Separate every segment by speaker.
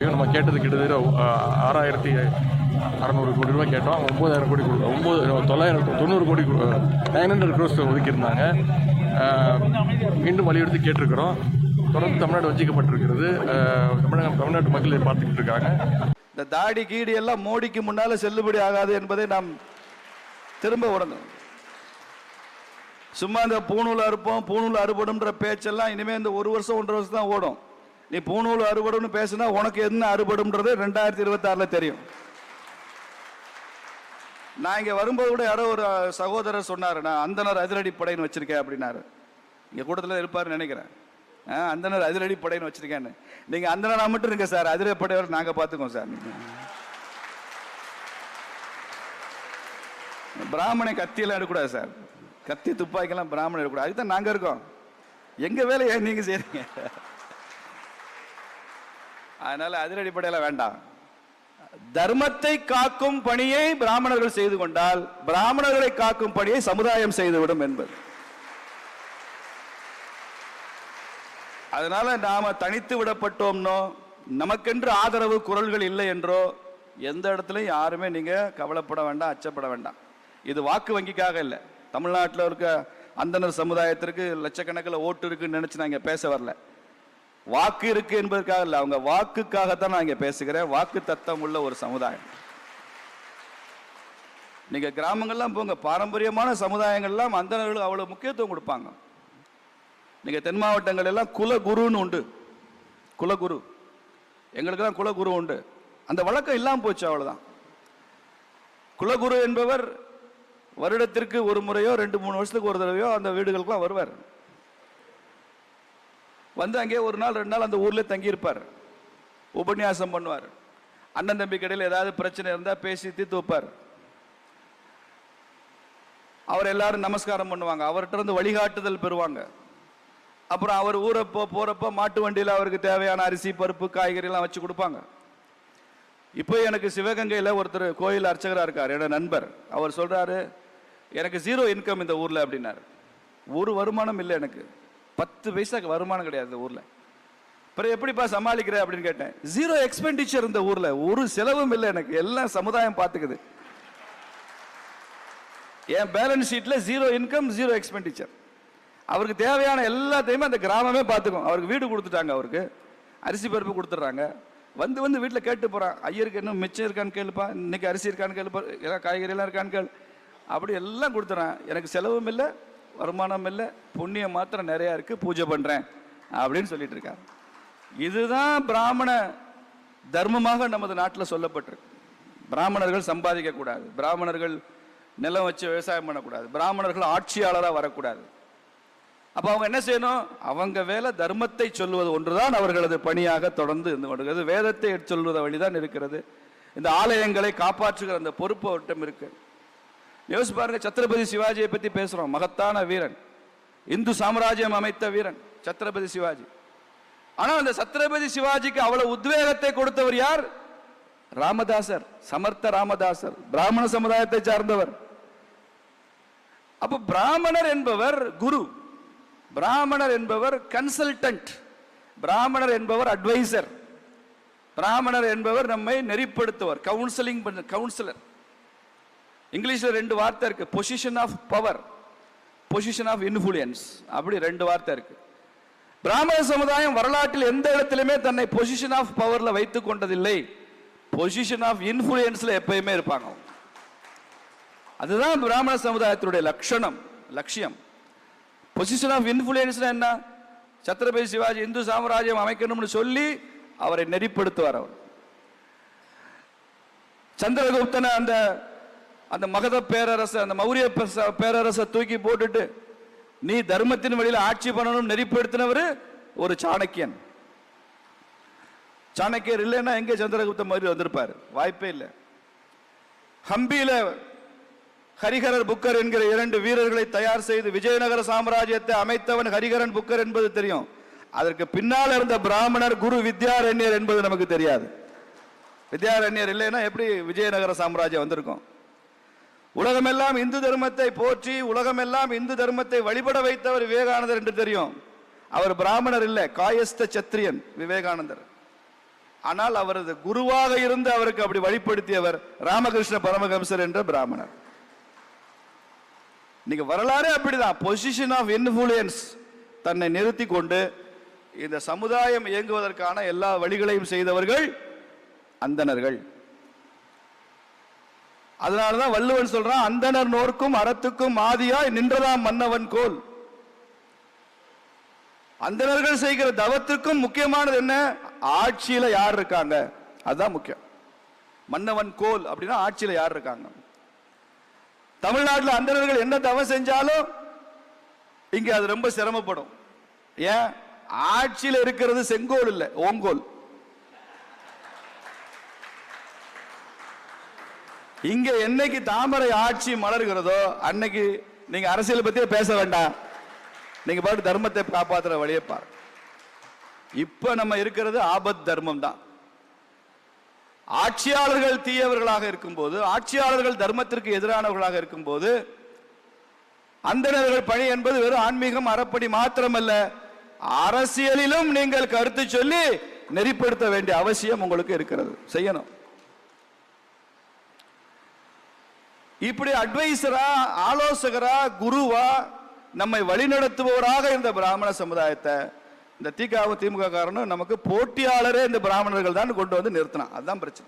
Speaker 1: நம்ம கேட்டது கிட்டத்தட்ட 6,600 கோடி ரூபாய் கேட்டோம். அவங்க 9,000 கோடி 990 கோடி 900 crores ஒதுக்கியிருந்தாங்க. மீண்டும் வலியுறுத்தி கேட்டிருக்கிறோம். தொடர்ந்து தமிழ்நாடு வஞ்சிக்கப்பட்டிருக்கிறது. தமிழ்நாட்டு மக்கள் இதை பார்த்துக்கிட்டு இருக்காங்க.
Speaker 2: இந்த தாடி கீடி எல்லாம் மோடிக்கு முன்னால செல்லுபடி ஆகாது என்பதை நாம் திரும்ப உணரணும். சும்மா இந்த பூணூல் அறுப்போம், பூணூல் அறுபடும்ன்ற பேச்செல்லாம் இனிமேல் இந்த 1 வருஷம் 1.5 வருஷம் தான் ஓடும். நீ பூணூல் அறுபடும்னு பேசுனா உனக்கு என்ன அறுபடும்ன்றது 2026 தெரியும். நான் இங்கே வரும்போது கூட யாரோ ஒரு சகோதரர் சொன்னார், நான் அந்தனர் அதிரடி படைன்னு வச்சிருக்கேன் அப்படின்னாரு. இங்கே கூட்டத்தில் இருப்பாருன்னு நினைக்கிறேன். அந்தனர் அதிரடி படைன்னு வச்சிருக்கேன்னு. நீங்கள் அந்தனரா மட்டும் இருங்க சார், அதிரடி படையோர் நாங்கள் பார்த்துக்கோம் சார். பிராமணை கத்தியெல்லாம் எடுக்கக்கூடாது சார், கத்தி துப்பாக்கிலாம் பிராமணன் எடுக்கக்கூடாது. அதுதான் நாங்கள் இருக்கோம். எங்கள் வேலையை நீங்கள் செய்றீங்க. அதனால அதிரடி படையெல்லாம் வேண்டாம். தர்மத்தை காக்கும் பணியை பிராமணர்கள் செய்து கொண்டால் பிராமணர்களை காக்கும் பணியை சமுதாயம் செய்துவிடும் என்பது. அதனால நாம தனித்து விடப்பட்டோம்னோ, நமக்கென்று ஆதரவு குரல்கள் இல்லை என்றோ எந்த இடத்துலையும் யாருமே நீங்க கவலைப்பட வேண்டாம், அச்சப்பட வேண்டாம். இது வாக்கு வங்கிக்காக இல்லை. தமிழ்நாட்டில் இருக்க அந்தனர் சமுதாயத்திற்கு லட்சக்கணக்கில் ஓட்டு இருக்குன்னு நினைச்சு நான் இங்க பேச வரல. வாக்கு இருக்கு என்பதற்காக இல்லை, அவங்க வாக்குக்காகத்தான் நான் இங்க பேசுகிறேன். வாக்கு தத்தம் உள்ள ஒரு சமுதாயம். நீங்க கிராமங்கள்லாம் போங்க, பாரம்பரியமான சமுதாயங்கள்லாம் அந்தனர்கள் அவ்வளவு முக்கியத்துவம் கொடுப்பாங்க. நீங்க தென் மாவட்டங்கள் எல்லாம் குலகுருன்னு உண்டு. குலகுரு, எங்களுக்கெல்லாம் குலகுரு உண்டு. அந்த வழக்கம் இல்லாமல் போச்சு, அவ்வளவுதான். குலகுரு என்பவர் வருடத்திற்கு ஒரு முறையோ 2-3 வருஷத்துக்கு ஒரு தடவையோ அந்த வீடுகளுக்கெல்லாம் வருவார். வந்து அங்கே 1 நாள் 2 நாள் அந்த ஊர்ல தங்கி இருப்பார். உபன்யாசம் பண்ணுவார். அண்ணன் தம்பி கடையில் ஏதாவது பிரச்சனை இருந்தால் பேசி தீர்த்து வைப்பார். அவர் எல்லாரும் நமஸ்காரம் பண்ணுவாங்க, அவர்கிட்ட இருந்து வழிகாட்டுதல் பெறுவாங்க. அப்புறம் அவர் ஊரப்போ போறப்போ மாட்டு வண்டியில் அவருக்கு தேவையான அரிசி பருப்பு காய்கறி எல்லாம் வச்சு கொடுப்பாங்க. இப்போ எனக்கு சிவகங்கையில் ஒருத்தர் கோயில் அர்ச்சகராக இருக்கார், என்னோட நண்பர். அவர் சொல்றாரு, எனக்கு 0 இன்கம் இந்த ஊர்ல அப்படின்னாரு. ஒரு வருமானம் இல்லை, எனக்கு 10 பைசாக்கு வருமானம் கிடையாது இந்த ஊர்ல. அப்புறம் எப்படிப்பா சமாளிக்கிற அப்படின்னு கேட்டேன். 0 எக்ஸ்பெண்டிச்சர் இந்த ஊர்ல, ஒரு செலவும் இல்லை எனக்கு, எல்லாம் சமுதாயம் பார்த்துக்குது. என் பேலன்ஸ் ஷீட்ல 0 இன்கம் 0 எக்ஸ்பெண்டிச்சர். அவருக்கு தேவையான எல்லாத்தையுமே அந்த கிராமமே பார்த்துக்கும். அவருக்கு வீடு கொடுத்துட்டாங்க, அவருக்கு அரிசி பருப்பு கொடுத்துட்றாங்க. வந்து வீட்டில் கேட்டு போறான், ஐயருக்கு என்ன மிச்சம் இருக்கான்னு கேளுப்பா, இன்னைக்கு அரிசி இருக்கான்னு கேளுப்பா, எல்லாம் காய்கறி எல்லாம் இருக்கான்னு கேளு, அப்படி எல்லாம் கொடுத்துறான். எனக்கு செலவும் இல்லை, வருமானம் இல்லை, புண்ணியம் மாத்திரம் நிறையா இருக்கு, பூஜை பண்றேன் அப்படின்னு சொல்லிட்டு இருக்காரு. இதுதான் பிராமண தர்மமாக நமது நாட்டில் சொல்லப்பட்டிருக்கு. பிராமணர்கள் சம்பாதிக்க கூடாது, பிராமணர்கள் நிலம் வச்சு விவசாயம் பண்ணக்கூடாது, பிராமணர்கள் ஆட்சியாளராக வரக்கூடாது. அப்போ அவங்க என்ன செய்யணும்? அவங்க வேலை தர்மத்தை சொல்வது ஒன்றுதான் அவர்களது பணியாக தொடர்ந்து இருந்து கொண்டிருக்கிறது. வேதத்தை சொல்வத வழிதான் இருக்கிறது. இந்த ஆலயங்களை காப்பாற்றுகிற அந்த பொறுப்பு அவர்கிட்ட இருக்கு. யோசிச்சு பாருங்க, சத்ரபதி சிவாஜியை பத்தி பேசுறோம். மகத்தான வீரன், இந்து சாம்ராஜ்யம் அமைத்த வீரன் சத்ரபதி சிவாஜி. ஆனா அந்த சத்ரபதி சிவாஜிக்கு அவ்வளவு உத்வேகத்தை கொடுத்தவர் யார்? ராமதாசர், சமர்த்த ராமதாசர், பிராமண சமுதாயத்தை சார்ந்தவர். அப்ப பிராமணர் என்பவர் குரு, பிராமணர் என்பவர் கன்சல்டன்ட், பிராமணர் என்பவர் அட்வைசர், பிராமணர் என்பவர் நம்மை நெறிப்படுத்துவர், கவுன்சிலிங் கவுன்சிலர். இங்கிலீஷ்ல 2 வார்த்தை இருக்கு, position of power, position of influence, அப்படி 2 வார்த்தை இருக்கு. பிராமண சமுதாயம் வரலாற்றில் எந்த இடத்திலுமே தன்னை பொசிஷன் ஆஃப் பவர்ல வைத்துக் கொண்டதில்லை, பொசிஷன் ஆஃப் இன்ஃப்ளூயன்ஸ்ல எப்பயுமே இருப்பாங்க. அதுதான் பிராமண சமுதாயத்தினுடைய லட்சியம். பொசிஷன் ஆஃப் இன்ஃப்ளூயன்ஸ் என்ன? சத்ரபதி சிவாஜி இந்து சாம்ராஜ்யம் அமைக்கணும்னு சொல்லி அவரை நெறிப்படுத்துவார். அவர் சந்திரகுப்தனை அந்த மகத பேரரசு, அந்த மௌரிய பேரரசை தூக்கி போட்டுட்டு நீ தர்மத்தின் வழியில் ஆட்சி பண்ணணும் நெறிப்படுத்தினவர் ஒரு சாணக்கியன். சாணக்கியர் இல்லைன்னா எங்கே சந்திரகுப்தன் மாதிரி வந்திருப்பார்? வாய்ப்பே இல்லை. ஹம்பியில ஹரிஹரர் புக்கர் என்கிற 2 வீரர்களை தயார் செய்து விஜயநகர சாம்ராஜ்யத்தை அமைத்தவன் ஹரிஹரன் புக்கர் என்பது தெரியும். அதற்கு பின்னால் இருந்த பிராமணர் குரு வித்யாரண்யர் என்பது நமக்கு தெரியாது. வித்யாரண்யர் இல்லைன்னா எப்படி விஜயநகர சாம்ராஜ்யம் வந்திருக்கும்? உலகமெல்லாம் இந்து தர்மத்தை போற்றி உலகமெல்லாம் இந்து தர்மத்தை வழிபட வைத்தவர் விவேகானந்தர் என்று தெரியும். அவர் பிராமணர் இல்லை, காயஸ்த சத்திரியன் விவேகானந்தர். ஆனால் அவரது குருவாக இருந்து அவருக்கு அப்படி வழிபடுத்தியவர் ராமகிருஷ்ண பரமஹம்சர் என்ற பிராமணர். இன்னைக்கு வரலாறு அப்படிதான். பொசிஷன் ஆஃப் இன்ஃப்ளூயன்ஸ் தன்னை நிறுத்தி கொண்டு இந்த சமுதாயம் இயங்குவதற்கான எல்லா வழிகளையும் செய்தவர்கள் அந்தணர்கள். அதனாலதான் வள்ளுவன் சொல்றான், அந்தணர் நோர்க்கும் அறத்துக்கும் ஆதியாய் நின்றதாம் மன்னவன் கோல். அந்தணர்கள் செய்கிற தவத்திற்கும் முக்கியமானது என்ன? ஆட்சியில யார் இருக்காங்க, அதுதான் முக்கியம். மன்னவன் கோல் அப்படின்னா ஆட்சியில யார் இருக்காங்க. தமிழ்நாட்டில் அந்தணர்கள் என்ன தவம் செஞ்சாலும் இங்க அது ரொம்ப சிரமப்படும். ஏன்? ஆட்சியில் இருக்கிறது செங்கோல் இல்ல, ஓங்கோல். இங்க என்னைக்கு தாமரை ஆட்சி மலர்கிறதோ அன்னைக்கு நீங்க அரசியல் பத்தியே பேச வேண்டாம், நீங்க பாட்டு தர்மத்தை காப்பாற்றுற வழியை பாரு. இப்ப நம்ம இருக்கிறது ஆபத் தர்மம் தான். ஆட்சியாளர்கள் தீயவர்களாக இருக்கும்போது, ஆட்சியாளர்கள் தர்மத்திற்கு எதிரானவர்களாக இருக்கும்போது, அந்தணர்கள் பணி என்பது வெறும் ஆன்மீகம் அறப்படி மாத்திரமல்ல, அரசியலிலும் நீங்கள் கருத்து சொல்லி நெறிப்படுத்த வேண்டிய அவசியம் உங்களுக்கு இருக்கிறது, செய்யணும். இப்படி அட்வைசரா, ஆலோசகரா, குருவா, நம்மை வழிநடத்துபவராக இந்த பிராமண சமுதாயத்தை இந்த திமுக காரனும் நமக்கு போட்டியாளரே இந்த பிராமணர்கள் தான் கொண்டு வந்து நிறுத்தினான். அதுதான் பிரச்சனை.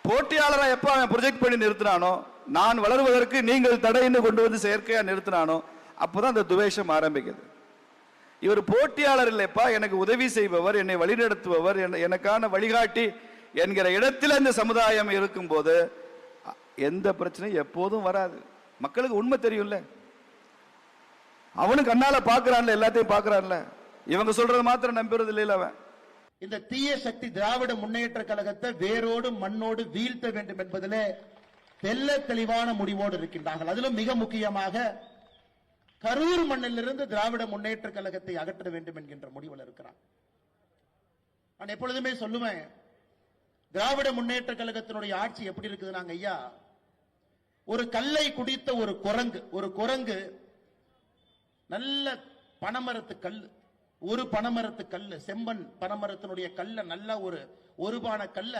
Speaker 2: போட்டியாளரா எப்ப அவன் ப்ரொஜெக்ட் பண்ணி நிறுத்தினானோ, நான் வளர்வதற்கு நீங்கள் தடைன்னு கொண்டு வந்து செயற்கையா நிறுத்தினானோ, அப்போதான் இந்த துவேஷம் ஆரம்பிக்குது. இவர் போட்டியாளர் இல்லைப்பா, எனக்கு உதவி செய்பவர், என்னை வழிநடத்துபவர், எனக்கான வழிகாட்டி என்கிற இடத்தில் இந்த சமுதாயம் இருக்கும் போது எந்த பிரச்சனையும் எப்போதும் வராது. மக்களுக்கு உண்மை தெரியும்ல, அவனு கண்ணால பாக்குறான்ல, எல்லாத்தையும் பாக்குறான்ல, இவங்க சொல்றது மாத்திரம் நம்புறது இல்ல. அவன்
Speaker 3: இந்த தீய சக்தி திராவிட முன்னேற்ற கழகத்தை வேரோடு மண்ணோடு வீழ்த்த வேண்டும் என்பதிலே தெல்ல தெளிவான முடிவோடு இருக்கின்றார்கள். அதிலும் மிக முக்கியமாக கரூர் மண்ணிலிருந்து திராவிட முன்னேற்ற கழகத்தை அகற்ற வேண்டும் என்கின்ற முடிவில் இருக்கிறான். நான் எப்பொழுதுமே சொல்லுவேன், திராவிட முன்னேற்ற கழகத்தினுடைய ஆட்சி எப்படி இருக்குது நாங்க ஐயா, ஒரு கல்லை குடித்த ஒரு குரங்கு நல்ல பனைமரத்து கல், ஒரு பனைமரத்து கல், செம்பன் பனைமரத்தினுடைய கல்ல, நல்ல ஒரு பான கல்ல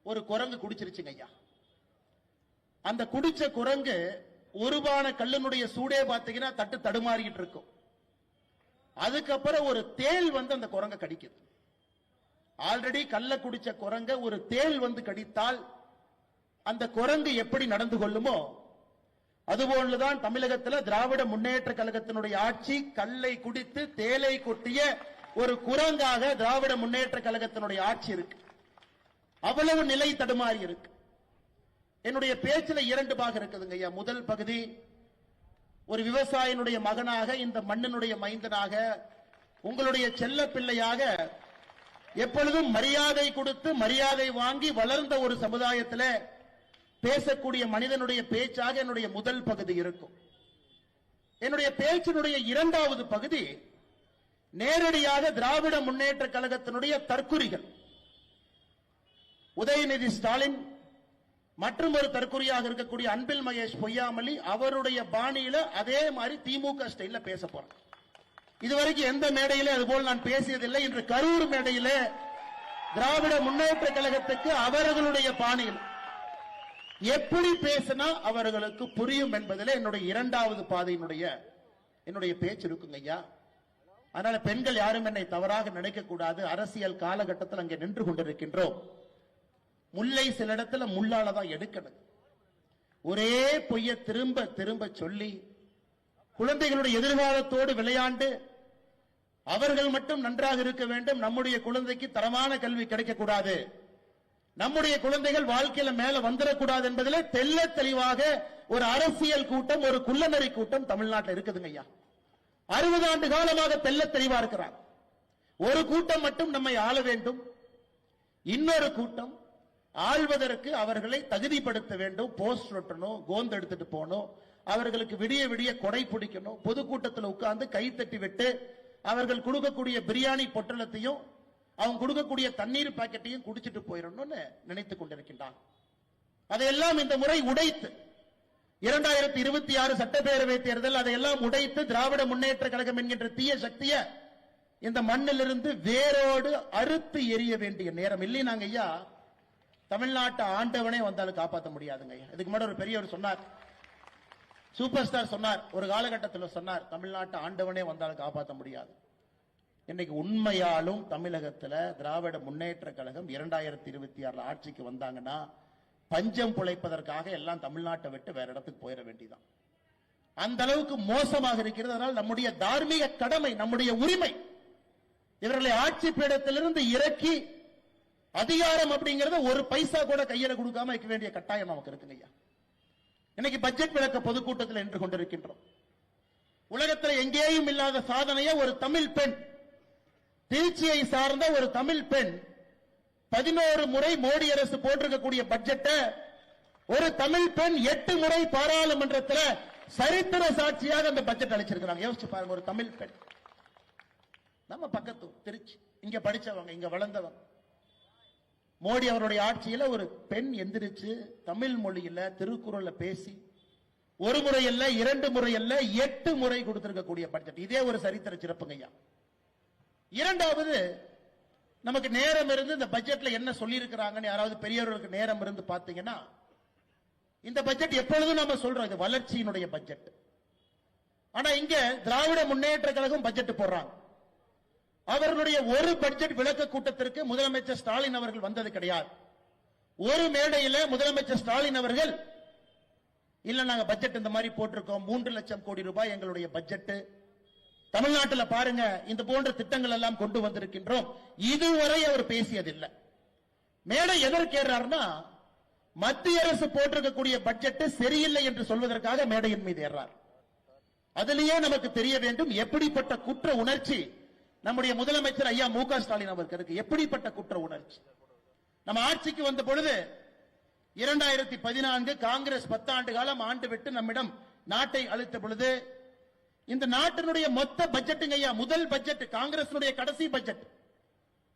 Speaker 3: ஒரு குரங்கு குடிச்சிருச்சுங்க ஐயா. அந்த குடிச்ச குரங்கு ஒரு பான கல்லினுடைய சூடே பாத்தீங்கன்னா தட்டு தடுமாறிட்டு இருக்கும். அதுக்கப்புறம் ஒரு தேள் வந்து அந்த குரங்க கடிக்குது. ஆல்ரெடி கல்ல குடிச்ச குரங்க ஒரு தேள் வந்து கடித்தால் அந்த குரங்கு எப்படி நடந்து கொள்ளுமோ அதுபோன்றுதான் தமிழகத்தில் திராவிட முன்னேற்ற கழகத்தினுடைய ஆட்சி. கல்லை குடித்து தேலை கொட்டிய ஒரு குரங்காக திராவிட முன்னேற்ற கழகத்தினுடைய ஆட்சி இருக்கு. அவ்வளவு நிலை தடுமாறி இருக்கு. என்னுடைய பேச்சில 2 பாகம் இருக்குதுங்க ஐயா. முதல் பகுதி, ஒரு விவசாயினுடைய மகனாக, இந்த மண்ணினுடைய மைந்தனாக, உங்களுடைய செல்ல பிள்ளையாக, எப்பொழுதும் மரியாதை கொடுத்து மரியாதை வாங்கி வளர்ந்த ஒரு சமுதாயத்தில் பேசக்கூடிய மனிதனுடைய பேச்சாக என்னுடைய முதல் பகுதி இருக்கும். என்னுடைய பேச்சினுடைய 2வது பகுதி நேரடியாக திராவிட முன்னேற்ற கழகத்தினுடைய தற்குறிகள், உதயநிதி ஸ்டாலின் மற்றும் ஒரு தற்குறியாக இருக்கக்கூடிய அன்பில் மகேஷ் பொய்யாமொழி, அவருடைய பாணியில அதே மாதிரி திமுக ஸ்டைல்ல பேச போறேன். இதுவரைக்கும் எந்த மேடையிலே அதுபோல் நான் பேசியதில்லை. இன்று கரூர் மேடையிலே திராவிட முன்னேற்ற கழகத்துக்கு அவர்களுடைய பாணியில் எப்படி பேசினா அவர்களுக்கு புரியும் என்பதில் என்னுடைய 2வது பாதையினுடைய என்னுடைய பேச்சு இருக்குங்க ஐயா. அதனால பெண்கள் யாரும் என்னை தவறாக நினைக்க கூடாது. அரசியல் காலகட்டத்தில் அங்கே நின்று கொண்டிருக்கின்றோம். முல்லை சில இடத்துல முள்ளாலதான் எடுக்கணும். ஒரே பொய்ய திரும்ப திரும்ப சொல்லி குழந்தைகளுடைய எதிர்காலத்தோடு விளையாண்டு அவர்கள் மட்டும் நன்றாக இருக்க வேண்டும், நம்முடைய குழந்தைக்கு தரமான கல்வி கிடைக்கக்கூடாது, நம்முடைய குழந்தைகள் வாழ்க்கையில மேல வந்துடக்கூடாது என்பதிலே தெல்ல தெளிவாக ஒரு அரசியல் கூட்டம், ஒரு குள்ளநரி கூட்டம் தமிழ்நாட்டில் இருக்குதுங்க ஐயா. 60 ஆண்டு காலமாக தெல்ல தெளிவா இருக்கிறார். ஒரு கூட்டம் மட்டும் நம்மை ஆள வேண்டும், இன்னொரு கூட்டம் ஆள்வதற்கு அவர்களை தகுதிப்படுத்த வேண்டும். போஸ்ட் ஒட்டணும், கோந்து எடுத்துட்டு போகணும், அவர்களுக்கு விடிய விடிய கொடை பிடிக்கணும், பொதுக்கூட்டத்தில் உட்கார்ந்து கை தட்டி விட்டு அவர்கள் கொடுக்கக்கூடிய பிரியாணி பொட்டலத்தையும் அவங்க கொடுக்கக்கூடிய தண்ணீர் பாக்கெட்டையும் குடிச்சிட்டு போயிடணும்னு நினைத்துக் கொண்டிருக்கின்றான். அதையெல்லாம் இந்த முறை உடைத்து 2026 சட்டப்பேரவை தேர்தல் அதையெல்லாம் உடைத்து திராவிட முன்னேற்ற கழகம் என்கின்ற தீய சக்தியை இந்த மண்ணிலிருந்து வேரோடு அறுத்து எறிய வேண்டிய நேரம் இல்லை. நாங்க ஐயா தமிழ்நாட்டை ஆண்டவனே வந்தாலும் காப்பாற்ற முடியாதுங்க ஐயா. இதுக்கு முன்னாடி ஒரு பெரியவர் சொன்னார், சூப்பர் ஸ்டார் சொன்னார், ஒரு காலகட்டத்தில் சொன்னார், தமிழ்நாட்டை ஆண்டவனே வந்தாலும் காப்பாற்ற முடியாது. இன்னைக்கு உண்மையாலும் தமிழகத்துல திராவிட முன்னேற்ற கழகம் 2026 ஆட்சிக்கு வந்தாங்கன்னா பஞ்சம் பிழைப்பதற்காக எல்லாம் தமிழ்நாட்டை விட்டு வேற இடத்துக்கு போயிட வேண்டியதான். அந்த அளவுக்கு மோசமாக இருக்கிறது. அதனால் நம்முடைய தார்மீக கடமை, நம்முடைய உரிமை, இவர்களை ஆட்சி பீடத்திலிருந்து இறக்கி அதிகாரம் அப்படிங்கறத ஒரு பைசா கூட கையில கொடுக்காம வைக்க வேண்டிய கட்டாயம் நமக்கு இருக்குங்க ஐயா. இன்னைக்கு பட்ஜெட் விளக்க பொதுக்கூட்டத்தில் நின்று கொண்டிருக்கின்றோம். உலகத்தில் எங்கேயும் இல்லாத சாதனையை ஒரு தமிழ் பெண், திருச்சியை சார்ந்த ஒரு தமிழ் பெண் 11 முறை மோடி அரசு போட்டிருக்கக்கூடிய பட்ஜெட்டை ஒரு தமிழ் பெண் 8 முறை பாராளுமன்றத்தில் சரித்திர சாட்சியாக அந்த பட்ஜெட் அளிச்சிருக்கிறாங்க. யோசிச்சு பாருங்க, ஒரு தமிழ் பெண், நம்ம பக்கத்து திருச்சி, இங்க படிச்சவங்க, இங்க வளர்ந்தவங்க. மோடி அவருடைய ஆட்சியில ஒரு பெண் எந்திரிச்சு தமிழ் மொழியில திருக்குறள்ல பேசி ஒரு முறை அல்ல, 2 முறை அல்ல, 8 முறை கொடுத்திருக்கக்கூடிய பட்ஜெட். இதே ஒரு சரித்திர சிறப்புங்க ஐயா. இரண்டாவது, நமக்கு நேரம் இருந்து இந்த பட்ஜெட்ல என்ன சொல்லி இருக்கிறாங்கன்னு யாராவது பெரியவர்களுக்கு நேரம் இருந்து பாத்தீங்கன்னா, இந்த பட்ஜெட் எப்பொழுதும் நம்ம சொல்றோம் இது வளர்ச்சியினுடைய பட்ஜெட். ஆனா இங்க திராவிட முன்னேற்ற கழகம் பட்ஜெட் போடுறாங்க. அவர்களுடைய ஒரு பட்ஜெட் விளக்க கூட்டத்திற்கு முதலமைச்சர் ஸ்டாலின் அவர்கள் வந்தது கிடையாது. ஒரு மேடையில் முதலமைச்சர் ஸ்டாலின் அவர்கள், இல்ல நாங்க பட்ஜெட் இந்த மாதிரி போட்டிருக்கோம், 3 லட்சம் கோடி ரூபாய் எங்களுடைய பட்ஜெட், தமிழ்நாட்டில் பாருங்க இந்த போன்ற திட்டங்கள் எல்லாம் கொண்டு வந்திருக்கின்றோம், இதுவரை அவர் பேசியதில்லை. மேடை எதற்கு ஏறாருன்னா, மத்திய அரசு போட்டிருக்கக்கூடிய பட்ஜெட் சரியில்லை என்று சொல்வதற்காக மேடையின் மீது ஏறார். அதிலேயே நமக்கு தெரிய வேண்டும் எப்படிப்பட்ட குற்ற உணர்ச்சி நம்முடைய முதலமைச்சர் ஐயா மு க ஸ்டாலின் அவருக்கு இருக்கு. எப்படிப்பட்ட குற்ற உணர்ச்சி. நம்ம ஆட்சிக்கு வந்த பொழுது 2014 காங்கிரஸ் 10 ஆண்டு காலம் ஆண்டு விட்டு நம்மிடம் நாட்டை அளித்த பொழுது இந்த நாட்டினுடைய மொத்த பட்ஜெட்டுங்க ஐயா, முதல் பட்ஜெட் காங்கிரஸ் கடைசி பட்ஜெட்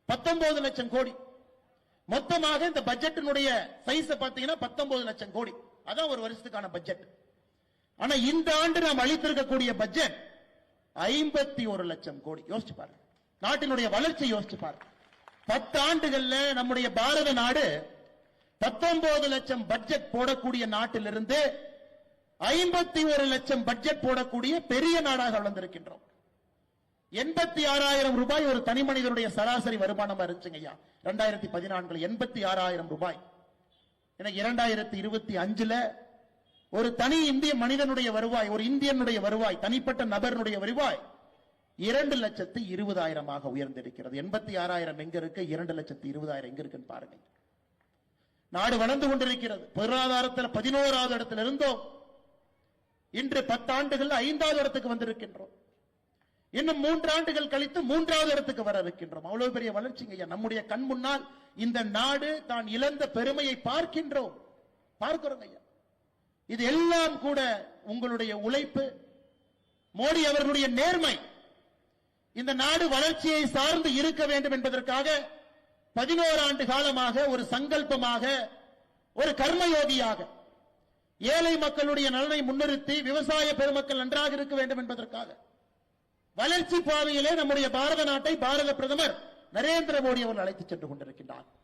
Speaker 3: 19 லட்சம் கோடி. மொத்தமாக இந்த பட்ஜெட்டினுடைய சைஸ் பாத்தீங்கன்னா 19 லட்சம் கோடி. அதான் ஒரு வருஷத்துக்கான பட்ஜெட். ஆனா இந்த ஆண்டு நாம் அளித்திருக்கக்கூடிய பட்ஜெட் 51 லட்சம் கோடி. யோசிச்சு பாருங்க, நாட்டினுடைய வளர்ச்சி யோசிச்சு பாருங்க. 10 ஆண்டுகள்ல நம்முடைய பாரத நாடு 19 லட்சம் பட்ஜெட் போடக்கூடிய நாட்டிலிருந்து 51 லட்சம் பட்ஜெட் போடக்கூடிய பெரிய நாடாக வளர்ந்திருக்கின்றோம். 86,000 ரூபாய் ஒரு தனி மனிதனுடைய சராசரி வருமானமா இருந்துச்சுங்க ஐயா 2014 86,000 ரூபாய். எனக்கு 2025ல ஒரு தனி இந்திய மனிதனுடைய வருவாய், ஒரு இந்தியனுடைய வருவாய், தனிப்பட்ட நபருடைய வருவாய் 2,20,000 உயர்ந்திருக்கிறது. 86,000 எங்க இருக்கு, 2,20,000 எங்க இருக்குன்னு பாருங்க. நாடு வளர்ந்து கொண்டிருக்கிறது. பொருளாதாரத்தில் 11வது இடத்துல இருந்தோம், இன்று 10 ஆண்டுகள் 5வது இடத்துக்கு வந்திருக்கின்றோம். இன்னும் 3 ஆண்டுகள் கழித்து 3வது இடத்துக்கு வர இருக்கின்றோம். அவ்வளவு பெரிய வளர்ச்சிங்க ஐயா. நம்முடைய கண் முன்னால் இந்த நாடு தான் இழந்த பெருமையை பார்க்கிறோம் ஐயா. இது எல்லாம் கூட உங்களுடைய உழைப்பு, மோடி அவர்களுடைய நேர்மை. இந்த நாடு வளர்ச்சியை சார்ந்து இருக்க வேண்டும் என்பதற்காக 11 ஆண்டு காலமாக ஒரு சங்கல்பமாக, ஒரு கர்மயோகியாக ஏழை மக்களுடைய நலனை முன்னிறுத்தி விவசாய பெருமக்கள் நன்றாக இருக்க வேண்டும் என்பதற்காக வளர்ச்சி பாதையிலே நம்முடைய பாரத நாட்டை பாரத பிரதமர் நரேந்திர மோடி அவர்கள் அழைத்துச் சென்று கொண்டிருக்கின்றார்.